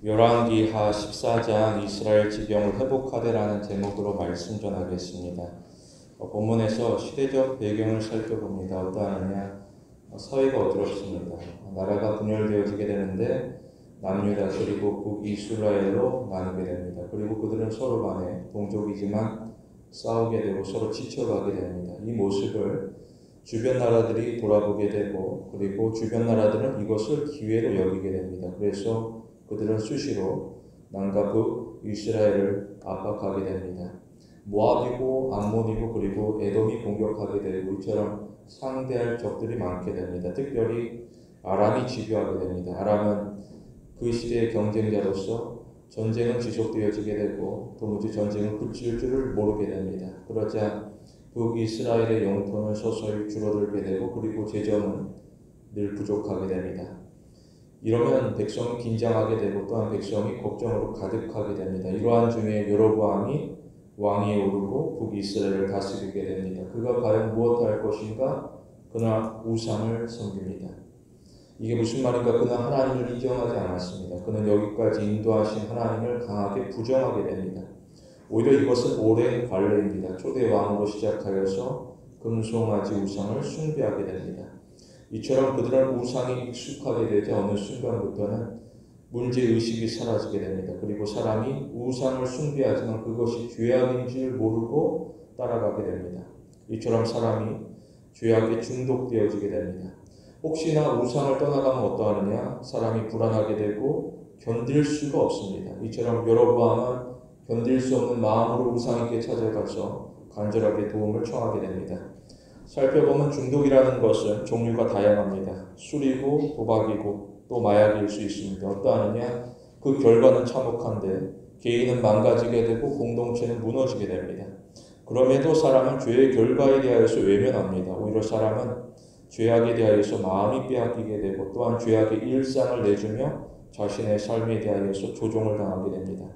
열왕기하 14장 이스라엘 지경을 회복하되라는 제목으로 말씀 전하겠습니다. 본문에서 시대적 배경을 살펴봅니다. 어떠하느냐? 사회가 어지럽습니다. 나라가 분열되어지게 되는데 남유다 그리고 북이스라엘로 나누게 됩니다. 그리고 그들은 서로 간에 동족이지만 싸우게 되고 서로 지쳐가게 됩니다. 이 모습을 주변 나라들이 돌아보게 되고 그리고 주변 나라들은 이것을 기회로 여기게 됩니다. 그래서 그들은 수시로 남과 북이스라엘을 압박하게 됩니다. 모압이고 암몬이고 그리고 에돔이 공격하게 되고 이처럼 상대할 적들이 많게 됩니다. 특별히 아람이 지배하게 됩니다. 아람은 그 시대의 경쟁자로서 전쟁은 지속되어지게 되고 도무지 전쟁은 그칠 줄을 모르게 됩니다. 그러자 북이스라엘의 영토는 서서히 줄어들게 되고 그리고 재정은 늘 부족하게 됩니다. 이러면 백성이 긴장하게 되고 또한 백성이 걱정으로 가득하게 됩니다. 이러한 중에 여로보암이 왕위에 오르고 북이스라엘을 다스리게 됩니다. 그가 과연 무엇을 할 것인가? 그나 우상을 섬깁니다. 이게 무슨 말인가? 그는 하나님을 인정하지 않았습니다. 그는 여기까지 인도하신 하나님을 강하게 부정하게 됩니다. 오히려 이것은 오랜 관례입니다. 초대 왕으로 시작하여서 금송아지 우상을 숭배하게 됩니다. 이처럼 그들은 우상이 익숙하게 되자 어느 순간부터는 문제의식이 사라지게 됩니다. 그리고 사람이 우상을 숭배하지만 그것이 죄악인 줄 모르고 따라가게 됩니다. 이처럼 사람이 죄악에 중독되어지게 됩니다. 혹시나 우상을 떠나가면 어떠하느냐? 사람이 불안하게 되고 견딜 수가 없습니다. 이처럼 여로보암은 견딜 수 없는 마음으로 우상에게 찾아가서 간절하게 도움을 청하게 됩니다. 살펴보면 중독이라는 것은 종류가 다양합니다. 술이고 도박이고 또 마약일 수 있습니다. 어떠하느냐? 그 결과는 참혹한데 개인은 망가지게 되고 공동체는 무너지게 됩니다. 그럼에도 사람은 죄의 결과에 대하여서 외면합니다. 오히려 사람은 죄악에 대하여서 마음이 빼앗기게 되고 또한 죄악의 일상을 내주며 자신의 삶에 대하여서 조종을 당하게 됩니다.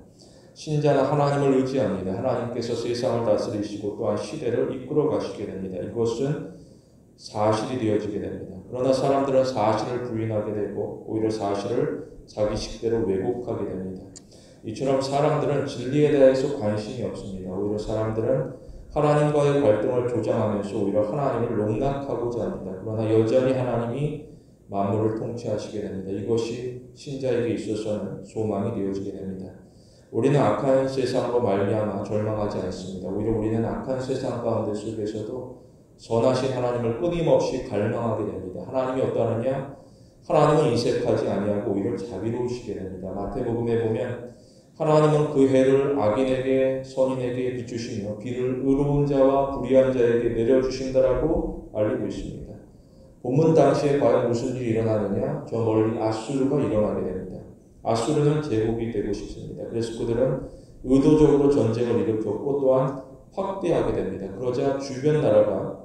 신자는 하나님을 의지합니다. 하나님께서 세상을 다스리시고 또한 시대를 이끌어 가시게 됩니다. 이것은 사실이 되어지게 됩니다. 그러나 사람들은 사실을 부인하게 되고 오히려 사실을 자기 식대로 왜곡하게 됩니다. 이처럼 사람들은 진리에 대해서 관심이 없습니다. 오히려 사람들은 하나님과의 갈등을 조장하면서 오히려 하나님을 농락하고자 합니다. 그러나 여전히 하나님이 만물을 통치하시게 됩니다. 이것이 신자에게 있어서는 소망이 되어지게 됩니다. 우리는 악한 세상으로 말미암아 절망하지 않습니다. 오히려 우리는 악한 세상 가운데 속에서도 선하신 하나님을 끊임없이 갈망하게 됩니다. 하나님이 어떠하느냐? 하나님은 이색하지 아니하고 오히려 자비로우시게 됩니다. 마태복음에 보면 하나님은 그 해를 악인에게 선인에게 비추시며 비를 의로운 자와 불의한 자에게 내려주신다라고 알리고 있습니다. 본문 당시에 과연 무슨 일이 일어나느냐? 저 멀리 아수르가 일어나게 됩니다. 아수르는 제국이 되고 싶습니다. 그래서 그들은 의도적으로 전쟁을 일으켰고 또한 확대하게 됩니다. 그러자 주변 나라가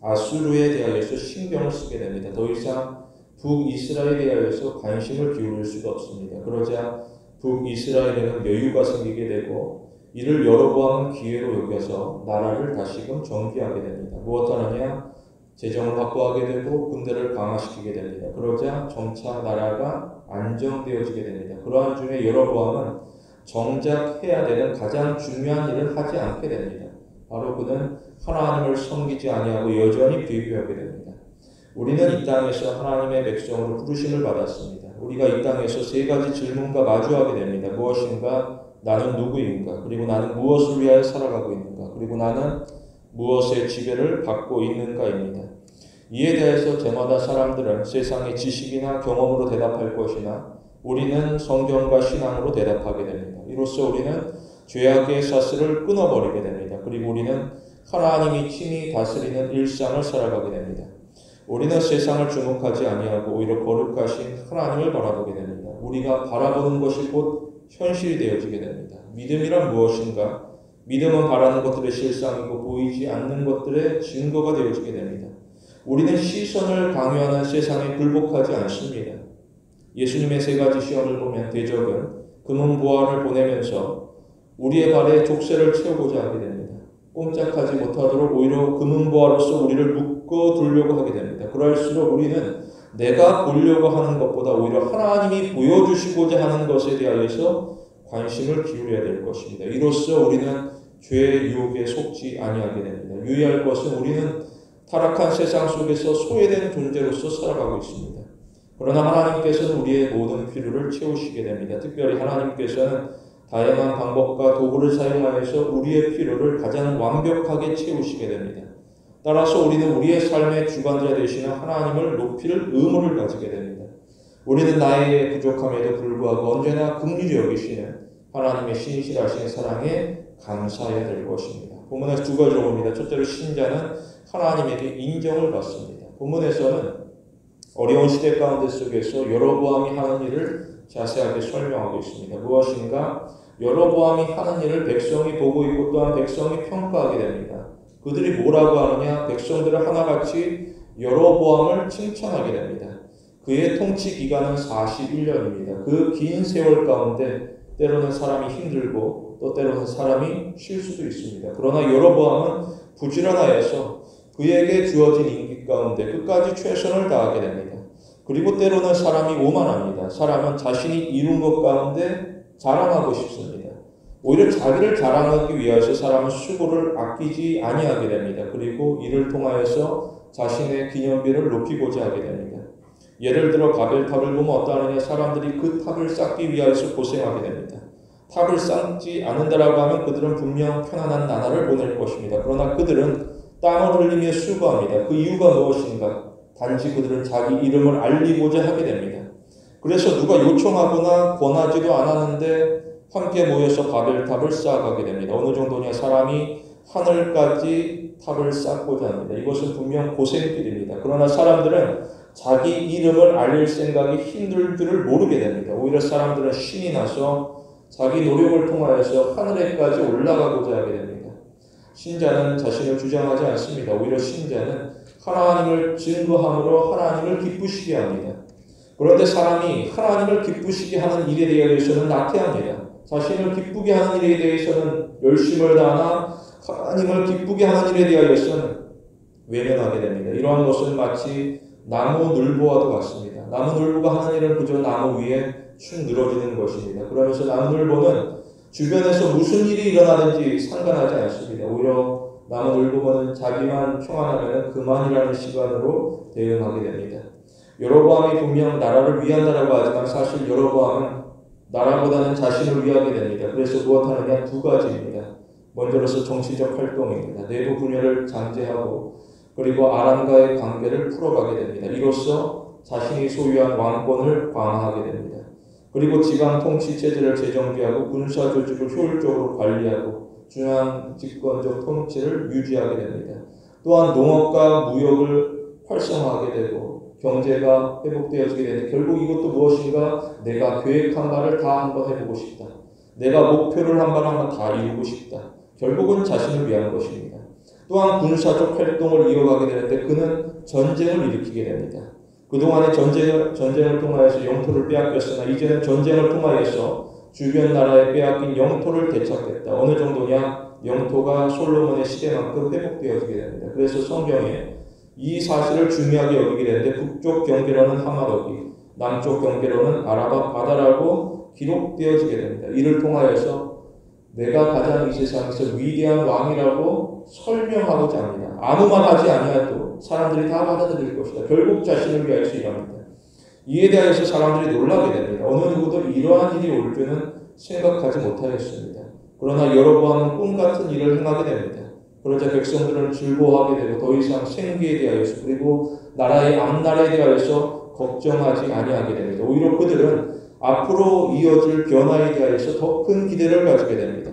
아수르에 대하여서 신경을 쓰게 됩니다. 더 이상 북이스라엘에 대하여서 관심을 기울일 수가 없습니다. 그러자 북이스라엘에는 여유가 생기게 되고 이를 여로보암은 기회로 여겨서 나라를 다시금 정비하게 됩니다. 무엇하느냐? 재정을 확보하게 되고 군대를 강화시키게 됩니다. 그러자 점차 나라가 안정되어지게 됩니다. 그러한 중에 여로보암은 정작 해야 되는 가장 중요한 일을 하지 않게 됩니다. 바로 그는 하나님을 섬기지 아니하고 여전히 비교하게 됩니다. 우리는 이 땅에서 하나님의 백성으로 부르심을 받았습니다. 우리가 이 땅에서 세 가지 질문과 마주하게 됩니다. 무엇인가? 나는 누구인가? 그리고 나는 무엇을 위하여 살아가고 있는가? 그리고 나는 무엇의 지배를 받고 있는가입니다. 이에 대해서 저마다 사람들은 세상의 지식이나 경험으로 대답할 것이나 우리는 성경과 신앙으로 대답하게 됩니다. 이로써 우리는 죄악의 사슬을 끊어버리게 됩니다. 그리고 우리는 하나님이 친히 다스리는 일상을 살아가게 됩니다. 우리는 세상을 주목하지 아니하고 오히려 거룩하신 하나님을 바라보게 됩니다. 우리가 바라보는 것이 곧 현실이 되어지게 됩니다. 믿음이란 무엇인가? 믿음은 바라는 것들의 실상이고 보이지 않는 것들의 증거가 되어지게 됩니다. 우리는 시선을 강요하는 세상에 굴복하지 않습니다. 예수님의 세 가지 시험을 보면 대적은 금은보화를 보내면서 우리의 발에 족쇄를 채우고자 하게 됩니다. 꼼짝하지 못하도록 오히려 금은보화로서 우리를 묶어두려고 하게 됩니다. 그럴수록 우리는 내가 보려고 하는 것보다 오히려 하나님이 보여주시고자 하는 것에 대하여서 관심을 기울여야 될 것입니다. 이로써 우리는 죄의 유혹에 속지 아니하게 됩니다. 유의할 것은 우리는 타락한 세상 속에서 소외된 존재로서 살아가고 있습니다. 그러나 하나님께서는 우리의 모든 필요를 채우시게 됩니다. 특별히 하나님께서는 다양한 방법과 도구를 사용하여서 우리의 필요를 가장 완벽하게 채우시게 됩니다. 따라서 우리는 우리의 삶의 주관자 되시는 하나님을 높일 의무를 가지게 됩니다. 우리는 나의 부족함에도 불구하고 언제나 긍휼히 여기시는 하나님의 신실하신 사랑에 감사해야 될 것입니다. 본문에서 두 가지로 봅니다. 첫째로 신자는 하나님에게 인정을 받습니다. 본문에서는 어려운 시대 가운데 속에서 여로보암이 하는 일을 자세하게 설명하고 있습니다. 무엇인가? 여로보암이 하는 일을 백성이 보고 있고 또한 백성이 평가하게 됩니다. 그들이 뭐라고 하느냐? 백성들은 하나같이 여로보암을 칭찬하게 됩니다. 그의 통치 기간은 41년입니다. 그 긴 세월 가운데 때로는 사람이 힘들고 또 때로는 사람이 쉴 수도 있습니다. 그러나 여로보암은 부지런하여서 그에게 주어진 임기 가운데 끝까지 최선을 다하게 됩니다. 그리고 때로는 사람이 오만합니다. 사람은 자신이 이룬 것 가운데 자랑하고 싶습니다. 오히려 자기를 자랑하기 위해서 사람은 수고를 아끼지 아니하게 됩니다. 그리고 이를 통하여서 자신의 기념비를 높이고자 하게 됩니다. 예를 들어 바벨탑을 보면 어떠하느냐? 사람들이 그 탑을 쌓기 위하여서 고생하게 됩니다. 탑을 쌓지 않는다라고 하면 그들은 분명 편안한 나라를 보낼 것입니다. 그러나 그들은 땀을 흘리며 수고합니다. 그 이유가 무엇인가? 단지 그들은 자기 이름을 알리고자 하게 됩니다. 그래서 누가 요청하거나 권하지도 않았는데 함께 모여서 바벨탑을 쌓아가게 됩니다. 어느 정도냐? 사람이 하늘까지 탑을 쌓고자 합니다. 이것은 분명 고생길입니다. 그러나 사람들은 자기 이름을 알릴 생각이 힘들 줄을 모르게 됩니다. 오히려 사람들은 신이 나서 자기 노력을 통하여서 하늘에까지 올라가고자 하게 됩니다. 신자는 자신을 주장하지 않습니다. 오히려 신자는 하나님을 증거함으로 하나님을 기쁘시게 합니다. 그런데 사람이 하나님을 기쁘시게 하는 일에 대해서는 나태합니다. 자신을 기쁘게 하는 일에 대해서는 열심을 다하나 하나님을 기쁘게 하는 일에 대해서는 외면하게 됩니다. 이러한 것은 마치 나무 늘보와도 같습니다. 나무 늘보가 하는 일은 그저 나무 위에 축 늘어지는 것입니다. 그러면서 나무 늘보는 주변에서 무슨 일이 일어나든지 상관하지 않습니다. 오히려 나무 늘보는 자기만 평안하면 그만이라는 시간으로 대응하게 됩니다. 여로보암이 분명 나라를 위한다라고 하지만 사실 여로보암은 나라보다는 자신을 위하게 됩니다. 그래서 무엇하느냐? 두 가지입니다. 먼저로서 정치적 활동입니다. 내부 분열을 장제하고 그리고 아람과의 관계를 풀어가게 됩니다. 이로써 자신이 소유한 왕권을 강화하게 됩니다. 그리고 지방 통치 체제를 재정비하고 군사 조직을 효율적으로 관리하고 중앙 집권적 통치를 유지하게 됩니다. 또한 농업과 무역을 활성화하게 되고 경제가 회복되어지게 되는데 결국 이것도 무엇인가? 내가 계획한 바를 다 한번 해보고 싶다. 내가 목표를 한번 다 이루고 싶다. 결국은 자신을 위한 것입니다. 또한 군사적 활동을 이어가게 되는데 그는 전쟁을 일으키게 됩니다. 그동안의 전쟁을 통하여서 영토를 빼앗겼으나 이제는 전쟁을 통하여서 주변 나라에 빼앗긴 영토를 되찾겠다. 어느 정도냐? 영토가 솔로몬의 시대만큼 회복되어지게 됩니다. 그래서 성경에 이 사실을 중요하게 여기게 되는데 북쪽 경계로는 하마더기, 남쪽 경계로는 아라바 바다라고 기록되어지게 됩니다. 이를 통하여서 내가 가장 이 세상에서 위대한 왕이라고 설명하고자 합니다. 아무 말 하지 아니하도 사람들이 다 받아들일 것이다. 결국 자신을 위하여서 일합니다. 이에 대해서 사람들이 놀라게 됩니다. 어느 누구도 이러한 일이 올 줄은 생각하지 못하였습니다. 그러나 여로보암은 꿈 같은 일을 행하게 됩니다. 그러자 백성들은 즐거워하게 되고 더 이상 생계에 대하여서 그리고 나라의 앞날에 대하여서 걱정하지 아니하게 됩니다. 오히려 그들은 앞으로 이어질 변화에 대하여서 더 큰 기대를 가지게 됩니다.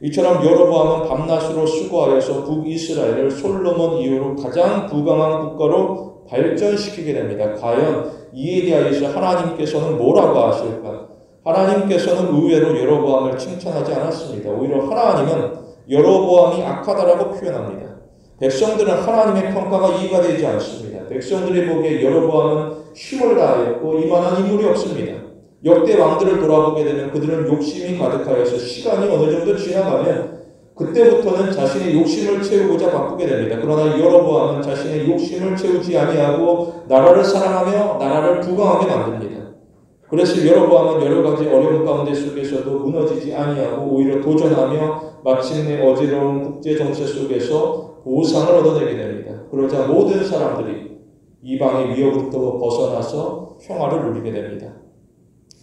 이처럼 여로보암은 밤낮으로 수고하여서 북이스라엘을 솔로몬 이후로 가장 부강한 국가로 발전시키게 됩니다. 과연 이에 대하여서 하나님께서는 뭐라고 하실까? 하나님께서는 의외로 여로보암을 칭찬하지 않았습니다. 오히려 하나님은 여로보암이 악하다라고 표현합니다. 백성들은 하나님의 평가가 이해가 되지 않습니다. 백성들이 보기에 여로보암은 힘을 다하였고 이만한 인물이 없습니다. 역대 왕들을 돌아보게 되면 그들은 욕심이 가득하여서 시간이 어느 정도 지나가면 그때부터는 자신의 욕심을 채우고자 바꾸게 됩니다. 그러나 여로보암은 자신의 욕심을 채우지 아니하고 나라를 사랑하며 나라를 부강하게 만듭니다. 그래서 여로보암은 여러 가지 어려운 가운데 속에서도 무너지지 아니하고 오히려 도전하며 마침내 어지러운 국제 정세 속에서 보상을 얻어내게 됩니다. 그러자 모든 사람들이 이방의 위협부터 벗어나서 평화를 누리게 됩니다.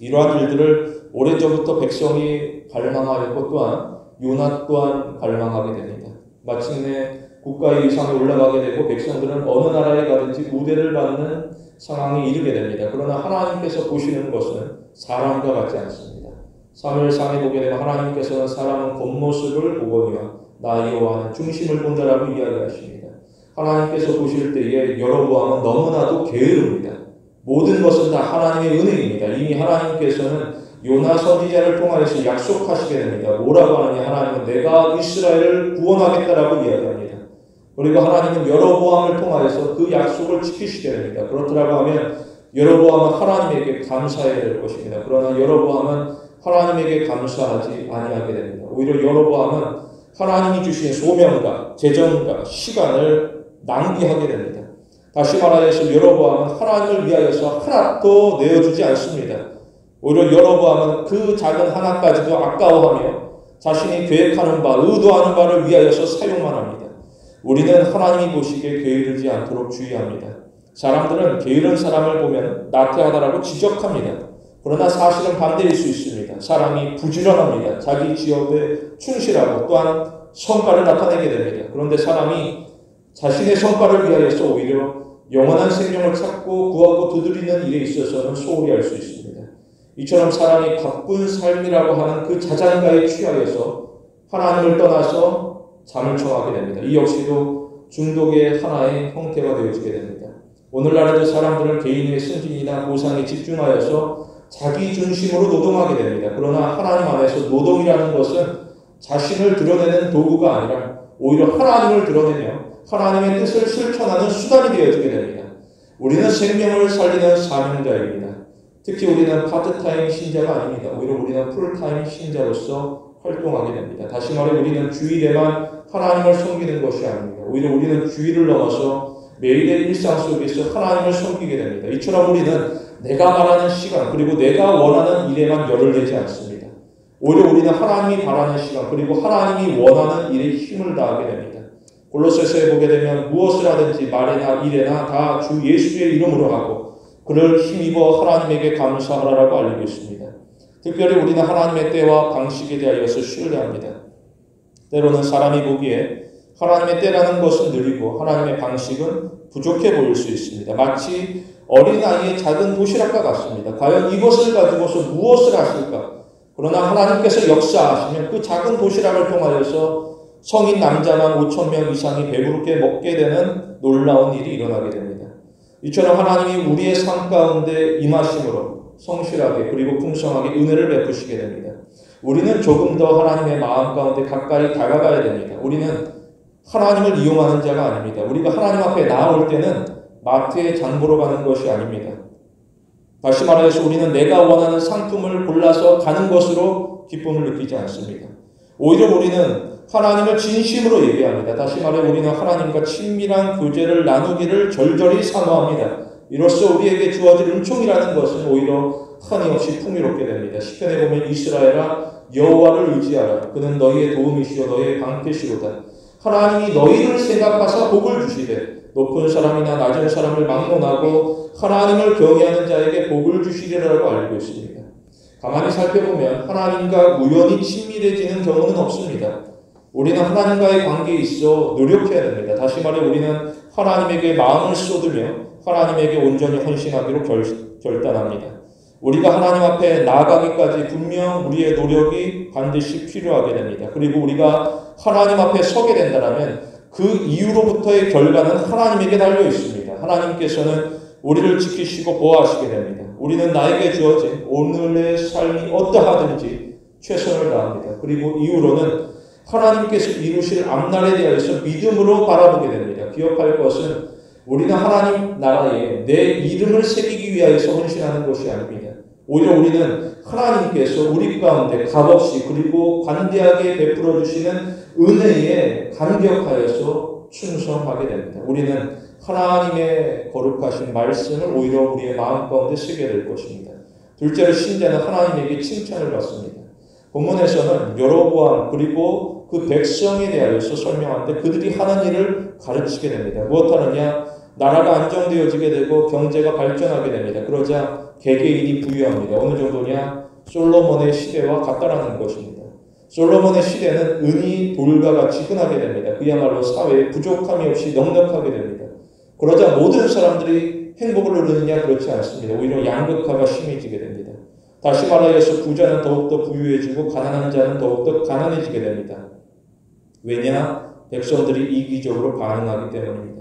이러한 일들을 오래전부터 백성이 갈망하였고 또한 요나 또한 갈망하게 됩니다. 마침내 국가의 위상에 올라가게 되고 백성들은 어느 나라에 가든지 우대를 받는 상황에 이르게 됩니다. 그러나 하나님께서 보시는 것은 사람과 같지 않습니다. 사무엘상에 보게 되면 하나님께서는 사람은 겉모습을 보거니와 나 여호와는 중심을 본다라고 이야기하십니다. 하나님께서 보실 때에 여로보암은 너무나도 게으릅니다. 모든 것은 다 하나님의 은혜입니다. 이미 하나님께서는 요나 선지자를 통하여서 약속하시게 됩니다. 뭐라고 하느냐? 하나님은 내가 이스라엘을 구원하겠다라고 이야기합니다. 그리고 하나님은 여로보암을 통하여서 그 약속을 지키시게 됩니다. 그렇다고 하면 여로보암은 하나님에게 감사해야 될 것입니다. 그러나 여로보암은 하나님에게 감사하지 아니하게 됩니다. 오히려 여로보암은 하나님이 주신 소명과 재정과 시간을 낭비하게 됩니다. 다시 말하여서 여로보암은 하나님을 위하여서 하나도 내어주지 않습니다. 오히려 여로보암은 그 작은 하나까지도 아까워하며 자신이 계획하는 바, 의도하는 바를 위하여서 사용만 합니다. 우리는 하나님이 보시기에 게으르지 않도록 주의합니다. 사람들은 게으른 사람을 보면 나태하다라고 지적합니다. 그러나 사실은 반대일 수 있습니다. 사람이 부지런합니다. 자기 지역에 충실하고 또한 성과를 나타내게 됩니다. 그런데 사람이 자신의 성과를 위하여서 오히려 영원한 생명을 찾고 구하고 두드리는 일에 있어서는 소홀히 할 수 있습니다. 이처럼 사람이 바쁜 삶이라고 하는 그 자장가에 취하여서 하나님을 떠나서 잠을 청하게 됩니다. 이 역시도 중독의 하나의 형태가 되어지게 됩니다. 오늘날에도 사람들은 개인의 승진이나 보상에 집중하여서 자기 중심으로 노동하게 됩니다. 그러나 하나님 안에서 노동이라는 것은 자신을 드러내는 도구가 아니라 오히려 하나님을 드러내며 하나님의 뜻을 실천하는 수단이 되어지게 됩니다. 우리는 생명을 살리는 사명자입니다. 특히 우리는 파트타임 신자가 아닙니다. 오히려 우리는 풀타임 신자로서 활동하게 됩니다. 다시 말해 우리는 주일에만 하나님을 섬기는 것이 아닙니다. 오히려 우리는 주일을 넘어서 매일의 일상 속에서 하나님을 섬기게 됩니다. 이처럼 우리는 내가 말하는 시간 그리고 내가 원하는 일에만 열을 내지 않습니다. 오히려 우리는 하나님이 바라는 시간 그리고 하나님이 원하는 일에 힘을 다하게 됩니다. 골로새서에 보게 되면 무엇을 하든지 말이나 일에나 다 주 예수의 이름으로 하고 그를 힘입어 하나님에게 감사하라고 알리고 있습니다. 특별히 우리는 하나님의 때와 방식에 대하여서 신뢰합니다. 때로는 사람이 보기에 하나님의 때라는 것은 느리고 하나님의 방식은 부족해 보일 수 있습니다. 마치 어린아이의 작은 도시락과 같습니다. 과연 이것을 가지고서 무엇을 하실까? 그러나 하나님께서 역사하시면 그 작은 도시락을 통하여서 성인 남자만 5,000명 이상이 배부르게 먹게 되는 놀라운 일이 일어나게 됩니다. 이처럼 하나님이 우리의 삶 가운데 임하심으로 성실하게 그리고 풍성하게 은혜를 베푸시게 됩니다. 우리는 조금 더 하나님의 마음 가운데 가까이 다가가야 됩니다. 우리는 하나님을 이용하는 자가 아닙니다. 우리가 하나님 앞에 나올 때는 마트에 장 보러 가는 것이 아닙니다. 다시 말해서 우리는 내가 원하는 상품을 골라서 가는 것으로 기쁨을 느끼지 않습니다. 오히려 우리는 하나님을 진심으로 예배합니다. 다시 말해 우리는 하나님과 친밀한 교제를 나누기를 절절히 사모합니다. 이로써 우리에게 주어질 은총이라는 것은 오히려 한이 없이 풍요롭게 됩니다. 시편에 보면 이스라엘아 여호와를 의지하라. 그는 너희의 도움이시오 너희의 방패시로다. 하나님이 너희를 생각하사 복을 주시되 높은 사람이나 낮은 사람을 막론하고 하나님을 경외하는 자에게 복을 주시리라고 알고 있습니다. 가만히 살펴보면 하나님과 우연히 친밀해지는 경우는 없습니다. 우리는 하나님과의 관계에 있어 노력해야 됩니다. 다시 말해 우리는 하나님에게 마음을 쏟으며 하나님에게 온전히 헌신하기로 결단합니다. 우리가 하나님 앞에 나아가기까지 분명 우리의 노력이 반드시 필요하게 됩니다. 그리고 우리가 하나님 앞에 서게 된다면 그 이후로부터의 결과는 하나님에게 달려 있습니다. 하나님께서는 우리를 지키시고 보호하시게 됩니다. 우리는 나에게 주어진 오늘의 삶이 어떠하든지 최선을 다합니다. 그리고 이후로는 하나님께서 이루실 앞날에 대해서 믿음으로 바라보게 됩니다. 기억할 것은 우리는 하나님 나라에 내 이름을 새기기 위하여서 헌신하는 것이 아닙니다. 오히려 우리는 하나님께서 우리 가운데 값없이 그리고 관대하게 베풀어 주시는 은혜에 감격하여서 충성하게 됩니다. 우리는 하나님의 거룩하신 말씀을 오히려 우리의 마음 가운데 쓰게 될 것입니다. 둘째로 신자는 하나님에게 칭찬을 받습니다. 본문에서는 여로보암 그리고 그 백성에 대하여서 설명하는데 그들이 하는 일을 가르치게 됩니다. 무엇하느냐? 나라가 안정되어지게 되고 경제가 발전하게 됩니다. 그러자 개개인이 부유합니다. 어느 정도냐? 솔로몬의 시대와 같다라는 것입니다. 솔로몬의 시대는 은이 돌과 같이 흔하게 됩니다. 그야말로 사회에 부족함이 없이 넉넉하게 됩니다. 그러자 모든 사람들이 행복을 누리느냐? 그렇지 않습니다. 오히려 양극화가 심해지게 됩니다. 다시 말하여서 부자는 더욱더 부유해지고 가난한 자는 더욱더 가난해지게 됩니다. 왜냐? 백성들이 이기적으로 반응하기 때문입니다.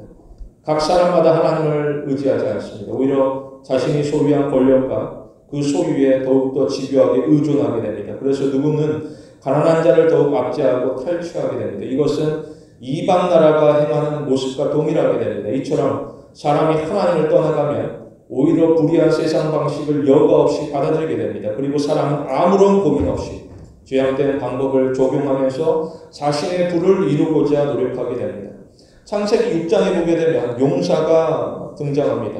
각 사람마다 하나님을 의지하지 않습니다. 오히려 자신이 소유한 권력과 그 소유에 더욱더 집요하게 의존하게 됩니다. 그래서 누구는 가난한 자를 더욱 압제하고 탈취하게 됩니다. 이것은 이방 나라가 행하는 모습과 동일하게 됩니다. 이처럼 사람이 하나님을 떠나가면 오히려 불의한 세상 방식을 여과 없이 받아들이게 됩니다. 그리고 사람은 아무런 고민 없이 죄악된 방법을 적용하면서 자신의 부를 이루고자 노력하게 됩니다. 창세기 6장에 보게 되면 용사가 등장합니다.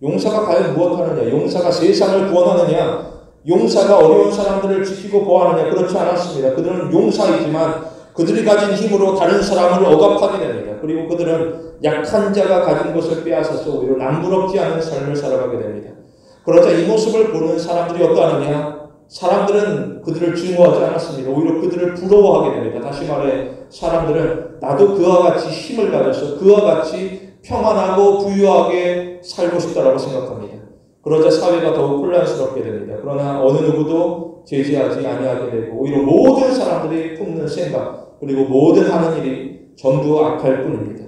용사가 과연 무엇하느냐? 용사가 세상을 구원하느냐? 용사가 어려운 사람들을 지키고 보호하느냐? 그렇지 않았습니다. 그들은 용사이지만 그들이 가진 힘으로 다른 사람을 억압하게 됩니다. 그리고 그들은 약한 자가 가진 것을 빼앗아서 오히려 남부럽지 않은 삶을 살아가게 됩니다. 그러자 이 모습을 보는 사람들이 어떠하느냐? 사람들은 그들을 증오하지 않았습니다. 오히려 그들을 부러워하게 됩니다. 다시 말해 사람들은 나도 그와 같이 힘을 가져서 그와 같이 평안하고 부유하게 살고 싶다라고 생각합니다. 그러자 사회가 더욱 혼란스럽게 됩니다. 그러나 어느 누구도 제지하지 아니하게 되고 오히려 모든 사람들이 품는 생각 그리고 모든 하는 일이 전부 악할 뿐입니다.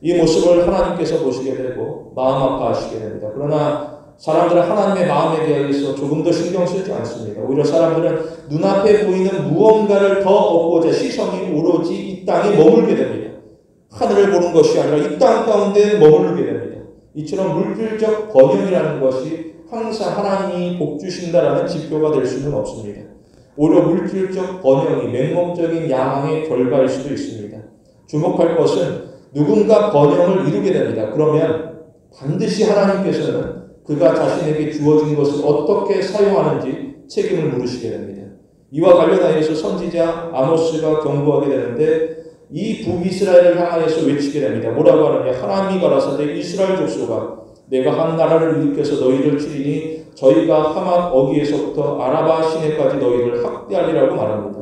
이 모습을 하나님께서 보시게 되고 마음 아파하시게 됩니다. 그러나 사람들은 하나님의 마음에 대해서 조금 더 신경 쓰지 않습니다. 오히려 사람들은 눈앞에 보이는 무언가를 더 얻고자 시선이 오로지 이 땅에 머물게 됩니다. 하늘을 보는 것이 아니라 이 땅 가운데 머무르게 됩니다. 이처럼 물질적 번영이라는 것이 항상 하나님이 복 주신다라는 지표가 될 수는 없습니다. 오히려 물질적 번영이 맹목적인 야망의 결과일 수도 있습니다. 주목할 것은 누군가 번영을 이루게 됩니다. 그러면 반드시 하나님께서는 그가 자신에게 주어진 것을 어떻게 사용하는지 책임을 물으시게 됩니다. 이와 관련하여서 선지자 아모스가 경고하게 되는데 이 북이스라엘을 향하여서 외치게 됩니다. 뭐라고 하느냐? 하나님이 가라사대 이스라엘 족속아 내가 한 나라를 일으켜서 너희를 치리니 저희가 하맛 어기에서부터 아라바 시내까지 너희를 학대하리라고 말합니다.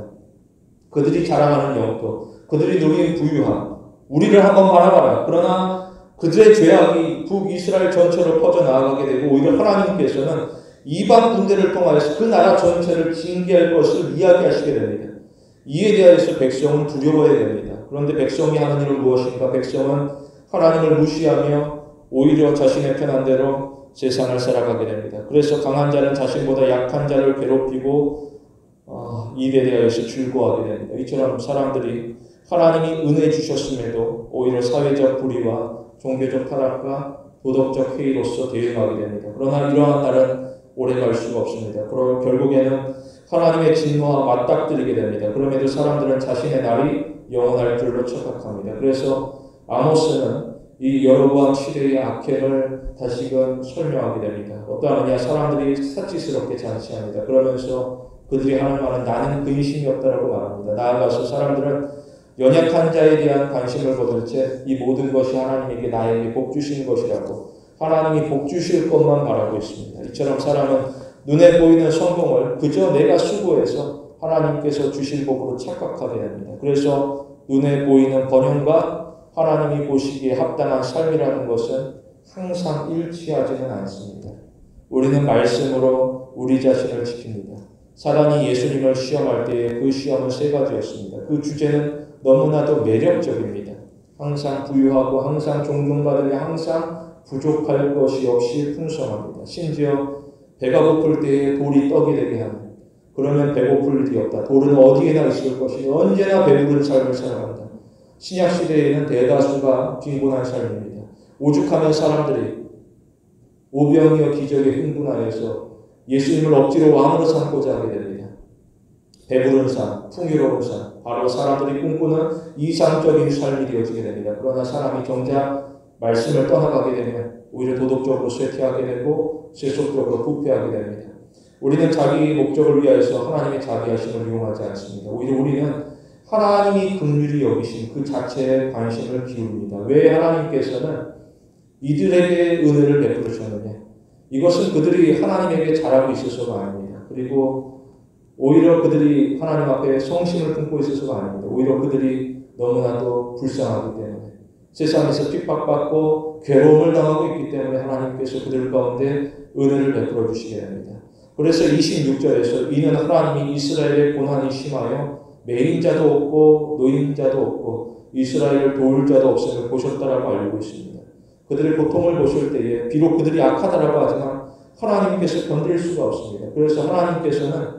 그들이 자랑하는 영토, 그들이 누린 부유함, 우리를 한번 바라봐라. 그러나 그들의 죄악이 북이스라엘 전체로 퍼져나가게 되고 오히려 하나님께서는 이방 군대를 통하여서 그 나라 전체를 징계할 것을 이야기하시게 됩니다. 이에 대해서 백성은 두려워해야 됩니다. 그런데 백성이 하는 일은 무엇인가? 백성은 하나님을 무시하며 오히려 자신의 편한 대로 세상을 살아가게 됩니다. 그래서 강한 자는 자신보다 약한 자를 괴롭히고 일에 대하여서 즐거워하게 됩니다. 이처럼 사람들이 하나님이 은혜 주셨음에도 오히려 사회적 불의와 종교적 타락과 도덕적 해이로서 대응하게 됩니다. 그러나 이러한 날은 오래갈 수가 없습니다. 그럼 결국에는 하나님의 진노와 맞닥뜨리게 됩니다. 그럼에도 사람들은 자신의 날이 영원할 줄로 착각합니다. 그래서 아모스는 이 여로보암 시대의 악행을 다시금 설명하게 됩니다. 어떠하느냐? 사람들이 사치스럽게 잔치합니다. 그러면서 그들이 하는 말은 나는 근심이 없다라고 말합니다. 나아가서 사람들은 연약한 자에 대한 관심을 거둘 채 이 모든 것이 하나님에게 나에게 복 주신 것이라고 하나님이 복 주실 것만 바라고 있습니다. 이처럼 사람은 눈에 보이는 성공을 그저 내가 수고해서 하나님께서 주실 복으로 착각하게 됩니다. 그래서 눈에 보이는 번영과 하나님이 보시기에 합당한 삶이라는 것은 항상 일치하지는 않습니다. 우리는 말씀으로 우리 자신을 지킵니다. 사단이 예수님을 시험할 때에 그 시험은 세 가지였습니다. 그 주제는 너무나도 매력적입니다. 항상 부유하고 항상 존경받으며 항상 부족할 것이 없이 풍성합니다. 심지어 배가 고플 때에 돌이 떡이 되게 하는 그러면 배고플 일이 없다. 돌은 어디에나 있을 것이니 언제나 배부른 삶을 살아간다. 신약시대에는 대다수가 빈곤한 삶입니다. 오죽하면 사람들이 오병이어 기적에 흥분하여서 예수님을 억지로 왕으로 삼고자 하게 됩니다. 배부른 삶, 풍요로운 삶, 바로 사람들이 꿈꾸는 이상적인 삶이 되어지게 됩니다. 그러나 사람이 정작 말씀을 떠나가게 되면 오히려 도덕적으로 쇠퇴하게 되고 세속적으로 부패하게 됩니다. 우리는 자기 목적을 위하여서 하나님의 자비하심을 이용하지 않습니다. 오히려 우리는 하나님이 긍휼히 여기신 그 자체에 관심을 기울입니다. 왜 하나님께서는 이들에게 은혜를 베푸셨느냐? 이것은 그들이 하나님에게 잘하고 있어서가 아닙니다. 그리고 오히려 그들이 하나님 앞에 성심을 품고 있어서가 아닙니다. 오히려 그들이 너무나도 불쌍하기 때문에 세상에서 핍박받고 괴로움을 당하고 있기 때문에 하나님께서 그들 가운데 은혜를 베풀어 주시게 됩니다. 그래서 26절에서 이는 하나님이 이스라엘의 고난이 심하여 매인자도 없고 노인자도 없고 이스라엘을 도울 자도 없음을 보셨다라고 알고 있습니다. 그들의 고통을 보실 때에 비록 그들이 악하다라고 하지만 하나님께서 건드릴 수가 없습니다. 그래서 하나님께서는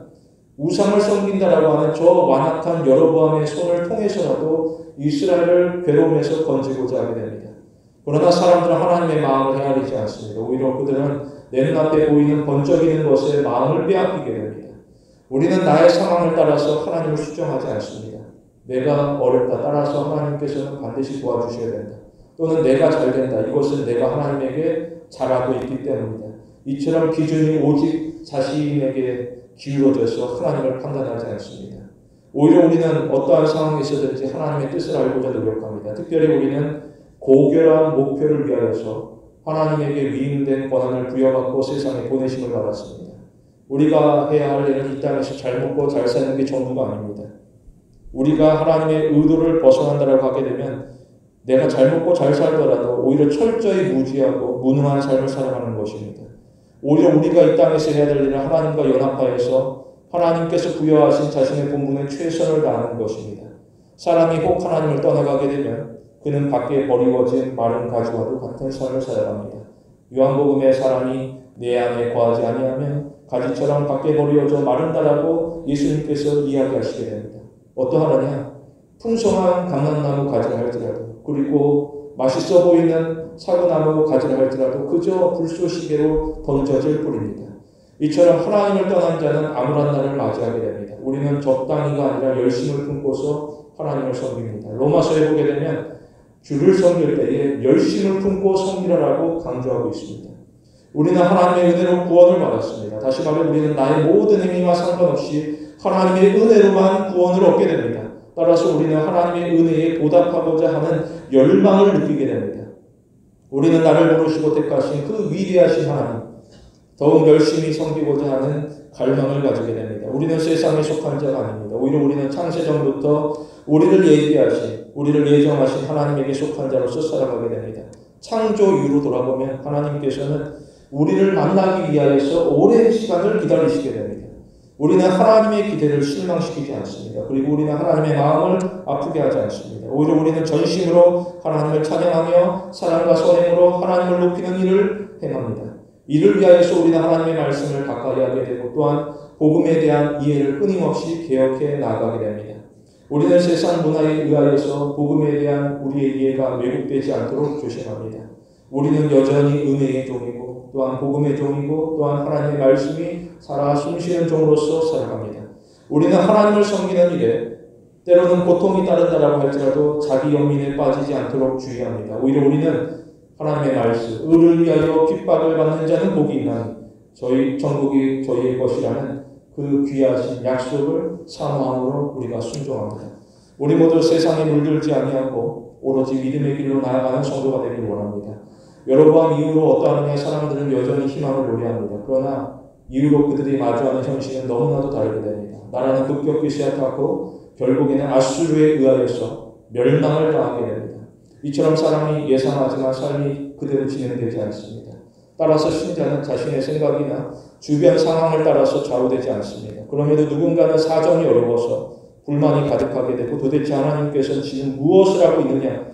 우상을 섬긴다라고 하는 저 완악한 여로보암의 손을 통해서라도 이스라엘을 괴로움에서 건지고자 하게 됩니다. 그러나 사람들은 하나님의 마음을 헤아리지 않습니다. 오히려 그들은 내 눈앞에 보이는 번쩍이는 것에 마음을 빼앗기게 됩니다. 우리는 나의 상황을 따라서 하나님을 수정하지 않습니다. 내가 어렵다 따라서 하나님께서는 반드시 도와주셔야 된다. 또는 내가 잘 된다. 이것은 내가 하나님에게 잘하고 있기 때문이다. 이처럼 기준이 오직 자신에게 기울어져서 하나님을 판단하지 않습니다. 오히려 우리는 어떠한 상황에서든지 하나님의 뜻을 알고자 노력합니다. 특별히 우리는 고결한 목표를 위하여서 하나님에게 위임된 권한을 부여받고 세상에 보내심을 받았습니다. 우리가 해야 할 일은 이 땅에서 잘 먹고 잘 사는 게 전부가 아닙니다. 우리가 하나님의 의도를 벗어난다고 하게 되면 내가 잘 먹고 잘 살더라도 오히려 철저히 무지하고 무능한 삶을 살아가는 것입니다. 오히려 우리가 이 땅에서 해야 될 일은 하나님과 연합하여서 하나님께서 부여하신 자신의 본분에 최선을 다하는 것입니다. 사람이 혹 하나님을 떠나가게 되면 그는 밖에 버리워진 마른 가지와도 같은 삶을 살아갑니다. 요한복음에 사람이 내 안에 거하지 아니하면 가지처럼 밖에 버려져 마른다라고 예수님께서 이야기하시게 됩니다. 어떠하느냐? 풍성한 감람나무 가지를 할지라도 그리고 맛있어 보이는 사과나무 가지를 할지라도 그저 불쏘시개로 던져질 뿐입니다. 이처럼 하나님을 떠난 자는 암울한 날을 맞이하게 됩니다. 우리는 적당히가 아니라 열심을 품고서 하나님을 섬깁니다. 로마서에 보게 되면 주를 섬길 때에 열심을 품고 섬기라라고 강조하고 있습니다. 우리는 하나님의 은혜로 구원을 받았습니다. 다시 말해 우리는 나의 모든 행위와 상관없이 하나님의 은혜로만 구원을 얻게 됩니다. 따라서 우리는 하나님의 은혜에 보답하고자 하는 열망을 느끼게 됩니다. 우리는 나를 부르시고 택하신 그 위대하신 하나님, 더욱 열심히 섬기고자 하는 갈망을 가지게 됩니다. 우리는 세상에 속한 자가 아닙니다. 오히려 우리는 창세전부터 우리를 예비하신, 우리를 예정하신 하나님에게 속한 자로서 살아가게 됩니다. 창조 이후로 돌아보면 하나님께서는 우리를 만나기 위하여서 오랜 시간을 기다리시게 됩니다. 우리는 하나님의 기대를 실망시키지 않습니다. 그리고 우리는 하나님의 마음을 아프게 하지 않습니다. 오히려 우리는 전심으로 하나님을 찬양하며 사랑과 선행으로 하나님을 높이는 일을 행합니다. 이를 위하여서 우리는 하나님의 말씀을 가까이 하게 되고 또한 복음에 대한 이해를 끊임없이 개혁해 나아가게 됩니다. 우리는 세상 문화에 의하여서 복음에 대한 우리의 이해가 왜곡되지 않도록 조심합니다. 우리는 여전히 은혜의 종이고 또한 복음의 종이고 또한 하나님의 말씀이 살아 숨쉬는 종으로서 살아갑니다. 우리는 하나님을 섬기는 일에 때로는 고통이 따른다라고 할지라도 자기 연민에 빠지지 않도록 주의합니다. 오히려 우리는 하나님의 말씀, 의를 위하여 핍박을 받는 자는 복이 있나니 저희 천국이 저희의 것이라는 그 귀하신 약속을 사모함으로 우리가 순종합니다. 우리 모두 세상에 물들지 아니하고 오로지 믿음의 길로 나아가는 성도가 되길 원합니다. 여로보암 이후로 어떠하느냐 사람들은 여전히 희망을 노래합니다. 그러나 이후로 그들이 마주하는 현실은 너무나도 다르게 됩니다. 나라는 급격히 쇠퇴하고 결국에는 아수르에 의하여서 멸망을 당하게 됩니다. 이처럼 사람이 예상하지만 삶이 그대로 진행되지 않습니다. 따라서 신자는 자신의 생각이나 주변 상황을 따라서 좌우되지 않습니다. 그럼에도 누군가는 사정이 어려워서 불만이 가득하게 되고 도대체 하나님께서는 지금 무엇을 하고 있느냐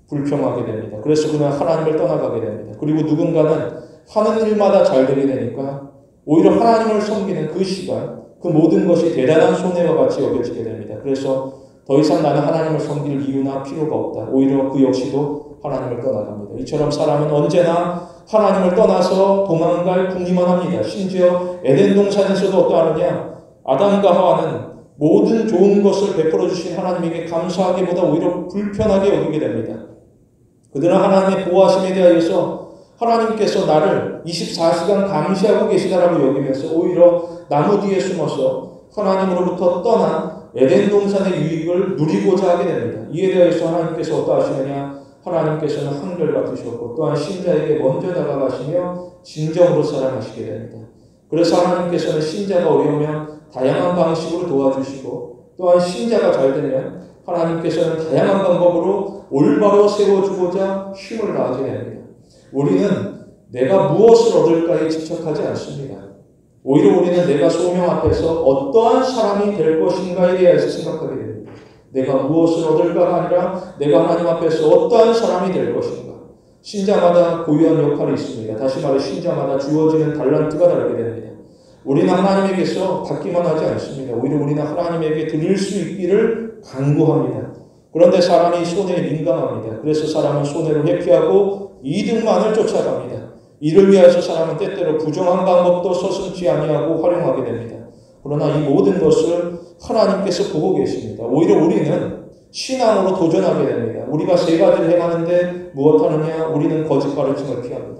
불평하게 됩니다. 그래서 그는 하나님을 떠나가게 됩니다. 그리고 누군가는 하는 일마다 잘 되게 되니까 오히려 하나님을 섬기는 그 시간, 그 모든 것이 대단한 손해와 같이 여겨지게 됩니다. 그래서 더 이상 나는 하나님을 섬길 이유나 필요가 없다. 오히려 그 역시도 하나님을 떠나갑니다. 이처럼 사람은 언제나 하나님을 떠나서 도망갈 궁리만 합니다. 심지어 에덴 동산에서도 어떠하느냐? 아담과 하와는 모든 좋은 것을 베풀어 주신 하나님에게 감사하기보다 오히려 불편하게 여기게 됩니다. 그들은 하나님의 보호하심에 대하여서 하나님께서 나를 24시간 감시하고 계시다라고 여기면서 오히려 나무 뒤에 숨어서 하나님으로부터 떠난 에덴 동산의 유익을 누리고자 하게 됩니다. 이에 대해서 하나님께서 어떠하시느냐? 하나님께서는 한결같으셨고 또한 신자에게 먼저 다가가시며 진정으로 사랑하시게 됩니다. 그래서 하나님께서는 신자가 어려우면 다양한 방식으로 도와주시고 또한 신자가 잘 되면 하나님께서는 다양한 방법으로 올바로 세워주고자 힘을 다하게 됩니다. 우리는 내가 무엇을 얻을까에 집착하지 않습니다. 오히려 우리는 내가 소명 앞에서 어떠한 사람이 될 것인가에 대해서 생각하게 됩니다. 내가 무엇을 얻을까가 아니라 내가 하나님 앞에서 어떠한 사람이 될 것인가. 신자마다 고유한 역할이 있습니다. 다시 말해 신자마다 주어지는 달란트가 다르게 됩니다. 우리는 하나님에게서 받기만 하지 않습니다. 오히려 우리는 하나님에게 드릴 수 있기를 간구합니다. 그런데 사람이 손해에 민감합니다. 그래서 사람은 손해를 회피하고 이득만을 쫓아갑니다. 이를 위하여서 사람은 때때로 부정한 방법도 서슴지 아니하고 활용하게 됩니다. 그러나 이 모든 것을 하나님께서 보고 계십니다. 오히려 우리는 신앙으로 도전하게 됩니다. 우리가 세 가지를 행하는데 무엇하느냐? 우리는 거짓 가르침을 피합니다.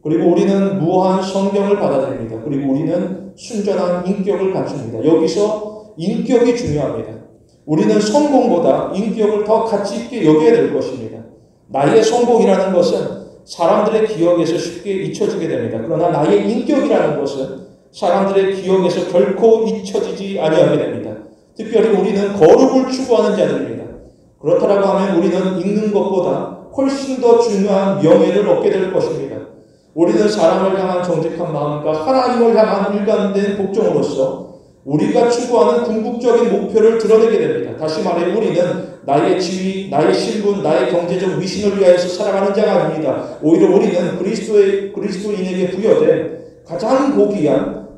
그리고 우리는 무한 성경을 받아들입니다. 그리고 우리는 순전한 인격을 갖춥니다. 여기서 인격이 중요합니다. 우리는 성공보다 인격을 더 가치 있게 여겨야 될 것입니다. 나의 성공이라는 것은 사람들의 기억에서 쉽게 잊혀지게 됩니다. 그러나 나의 인격이라는 것은 사람들의 기억에서 결코 잊혀지지 아니하게 됩니다. 특별히 우리는 거룩을 추구하는 자들입니다. 그렇다고 하면 우리는 읽는 것보다 훨씬 더 중요한 명예를 얻게 될 것입니다. 우리는 사람을 향한 정직한 마음과 하나님을 향한 일관된 복종으로서 우리가 추구하는 궁극적인 목표를 드러내게 됩니다. 다시 말해 우리는 나의 지위, 나의 신분, 나의 경제적 위신을 위하여서 살아가는 자가 아닙니다. 오히려 우리는 그리스도인에게 부여된 가장 고귀한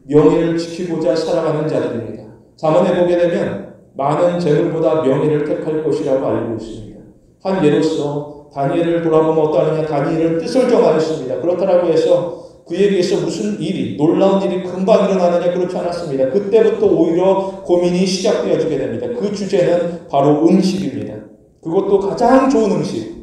명예를 지키고자 살아가는 자들입니다. 잠언에 보게 되면 많은 재물보다 명예를 택할 것이라고 알고 있습니다. 한 예로서 다니엘을 돌아보면 어떠하느냐? 다니엘은 뜻을 정하였습니다. 그렇다고 해서 그에게서 무슨 일이, 놀라운 일이 금방 일어나느냐? 그렇지 않았습니다. 그때부터 오히려 고민이 시작되어지게 됩니다. 그 주제는 바로 음식입니다. 그것도 가장 좋은 음식.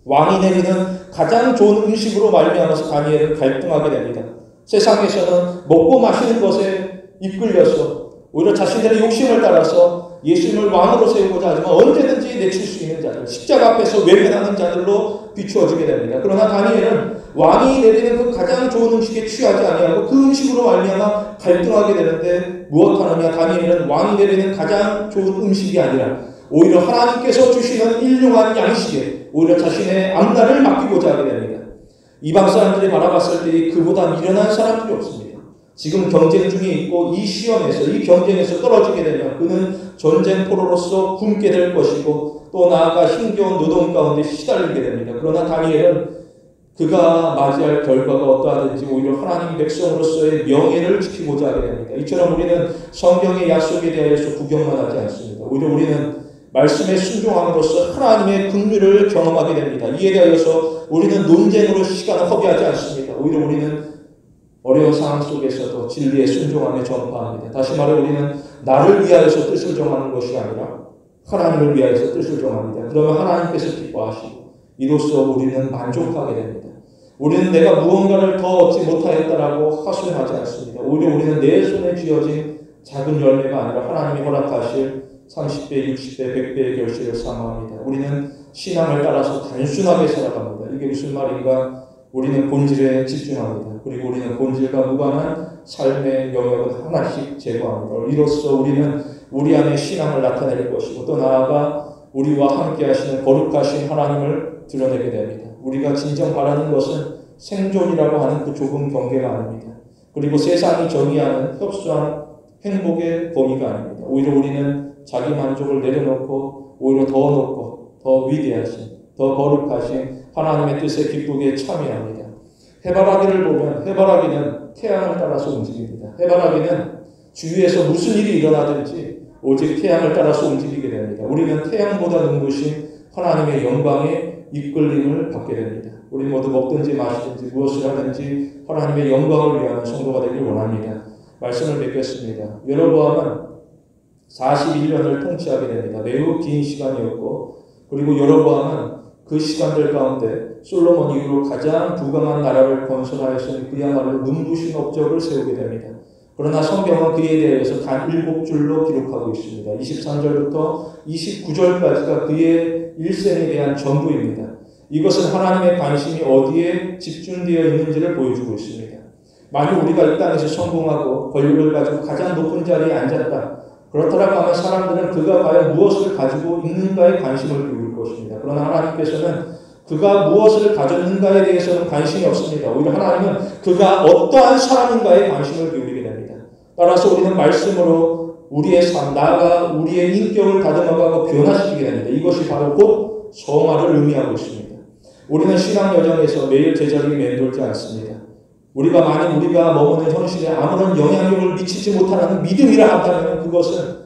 왕이 내리는 가장 좋은 음식으로 말미암아서 다니엘은 갈등하게 됩니다. 세상에서는 먹고 마시는 것에 이끌려서 오히려 자신들의 욕심을 따라서 예수님을 왕으로 세우고자 하지만 언제든지 내칠 수 있는 자들, 십자가 앞에서 외면하는 자들로 비추어지게 됩니다. 그러나 다니엘은 왕이 내리는 그 가장 좋은 음식에 취하지 아니하고 그 음식으로 말미암아 갈등하게 되는데 무엇하느냐? 다니엘은 왕이 내리는 가장 좋은 음식이 아니라 오히려 하나님께서 주시는 일용한 양식에 오히려 자신의 앞날을 맡기고자 하게 됩니다. 이방 사람들이 바라봤을 때 그보다 미련한 사람들이 없습니다. 지금 경쟁 중에 있고 이 시험에서 이 경쟁에서 떨어지게 되면 그는 전쟁 포로로서 굶게 될 것이고 또 나아가 힘겨운 노동 가운데 시달리게 됩니다. 그러나 다니엘은 그가 맞이할 결과가 어떠하든지 오히려 하나님 백성으로서의 명예를 지키고자 하게 됩니다. 이처럼 우리는 성경의 약속에 대하여서 구경만 하지 않습니다. 오히려 우리는 말씀에 순종함으로써 하나님의 긍휼을 경험하게 됩니다. 이에 대하여서 우리는 논쟁으로 시간을 허비하지 않습니다. 오히려 우리는 어려운 상황 속에서도 진리에 순종하며 전파합니다. 다시 말해 우리는 나를 위하여서 뜻을 정하는 것이 아니라 하나님을 위하여서 뜻을 정합니다. 그러면 하나님께서 기뻐하시고 이로써 우리는 만족하게 됩니다. 우리는 내가 무언가를 더 얻지 못하였다라고 하소연하지 않습니다. 오히려 우리는 내 손에 쥐어진 작은 열매가 아니라 하나님이 허락하실 30배, 60배, 100배의 결실을 사모합니다. 우리는 신앙을 따라서 단순하게 살아갑니다. 이게 무슨 말인가? 우리는 본질에 집중합니다. 그리고 우리는 본질과 무관한 삶의 영역을 하나씩 제거합니다. 이로써 우리는 우리 안에 신앙을 나타낼 것이고 또 나아가 우리와 함께 하시는 거룩하신 하나님을 드러내게 됩니다. 우리가 진정 바라는 것은 생존이라고 하는 그 좁은 경계가 아닙니다. 그리고 세상이 정의하는 협소한 행복의 범위가 아닙니다. 오히려 우리는 자기 만족을 내려놓고 오히려 더 높고 더 위대하신 더 거룩하신 하나님의 뜻에 기쁘게 참여합니다. 해바라기를 보면 해바라기는 태양을 따라서 움직입니다. 해바라기는 주위에서 무슨 일이 일어나든지 오직 태양을 따라서 움직이게 됩니다. 우리는 태양보다 눈부신 하나님의 영광에 이끌림을 받게 됩니다. 우리 모두 먹든지 마시든지 무엇을 하든지 하나님의 영광을 위하는 성도가 되길 원합니다. 말씀을 맺겠습니다. 여로보암은 41년을 통치하게 됩니다. 매우 긴 시간이었고, 그리고 여로보암은 그 시간들 가운데 솔로몬 이후로 가장 부강한 나라를 건설하였으니 그야말로 눈부신 업적을 세우게 됩니다. 그러나 성경은 그에 대해서 단 7줄로 기록하고 있습니다. 23절부터 29절까지가 그의 일생에 대한 전부입니다. 이것은 하나님의 관심이 어디에 집중되어 있는지를 보여주고 있습니다. 만약 우리가 이 땅에서 성공하고 권력을 가지고 가장 높은 자리에 앉았다. 그렇다라고 하면 사람들은 그가 과연 무엇을 가지고 있는가에 관심을 기울일 것입니다. 그러나 하나님께서는 그가 무엇을 가졌는가에 대해서는 관심이 없습니다. 오히려 하나님은 그가 어떠한 사람인가에 관심을 기울이게 됩니다. 따라서 우리는 말씀으로 우리의 삶, 나아가 우리의 인격을 다듬어가고 변화시키게 됩니다. 이것이 바로 곧 성화를 의미하고 있습니다. 우리는 신앙 여정에서 매일 제자리에 맴돌지 않습니다. 우리가 머무는 현실에 아무런 영향력을 미치지 못하는 믿음이라 한다면 그것은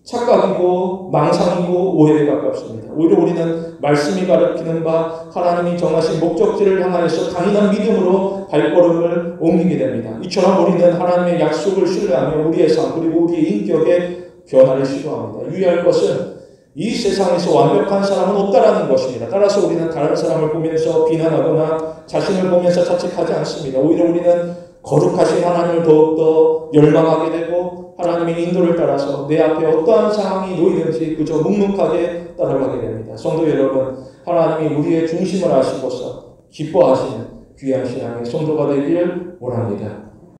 착각이고 망상이고 오해에 가깝습니다. 오히려 우리는 말씀이 가르치는 바 하나님이 정하신 목적지를 향하여서 강인한 믿음으로 발걸음을 옮기게 됩니다. 이처럼 우리는 하나님의 약속을 신뢰하며 우리의 삶 그리고 우리의 인격의 변화를 시도합니다. 유의할 것은 이 세상에서 완벽한 사람은 없다라는 것입니다. 따라서 우리는 다른 사람을 보면서 비난하거나 자신을 보면서 자책하지 않습니다. 오히려 우리는 거룩하신 하나님을 더욱더 열망하게 되고 하나님의 인도를 따라서 내 앞에 어떠한 상황이 놓이든지 그저 묵묵하게 따라가게 됩니다. 성도 여러분, 하나님이 우리의 중심을 아시고서 기뻐하시는 귀한 신앙의 성도가 되기를 원합니다.